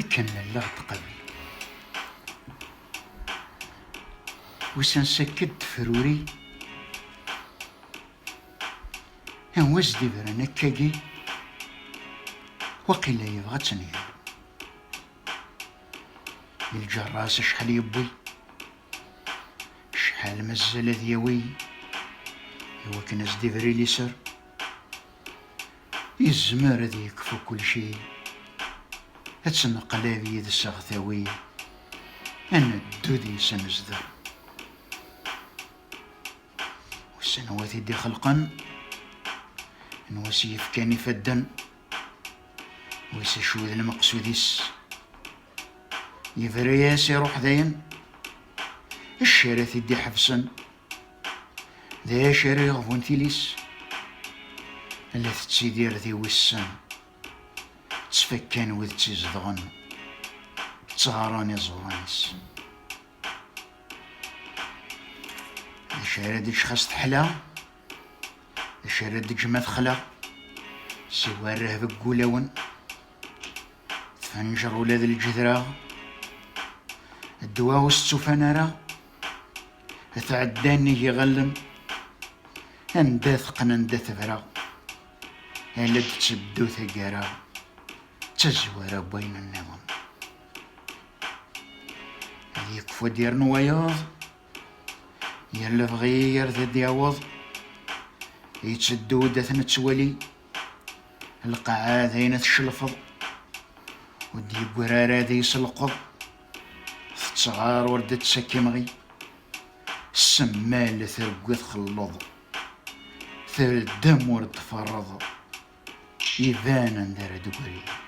كان لا تقبل وسنسكد فروري وزدي برا نكاكي وقيلا يبغى تنيا الجراس شحال يبوي شحال مزال ذيوي هو كان زدي بري ليسر يزمر ذي يكفو كل شي هتسنقلابي يد السغثاوي أنا الدودي سنزدر والسنوات يدي خلقا نواسيف كان يفدن ويسشوذ المقصوديس يفرياس يروح ذاين الشارث يدي حفصا ذا شاري غفون تيليس اللي تتسيدير ذي وسان تسفكان وذ تيزدغن تغاراني زوانس الشارع ديك شخص تحلا الشارع ديك جمع خلا سواره بقولاون تفنجر ولاد الجذرة الدواء والسفنارة تعداني يغلم انداث قنا انداث فرا هلا تسدو ثقارا تزوار بين النظام يكفو دير نواياض يلا بغي يرد يعوض يتسدو داث نتسولي القاعات هينا تشلفض ودي قرارا ذي يسلقض صغار وردة تسكمغي السمال ثرقوث خلوض ثر الدم ورد فرض يبان اندار دقري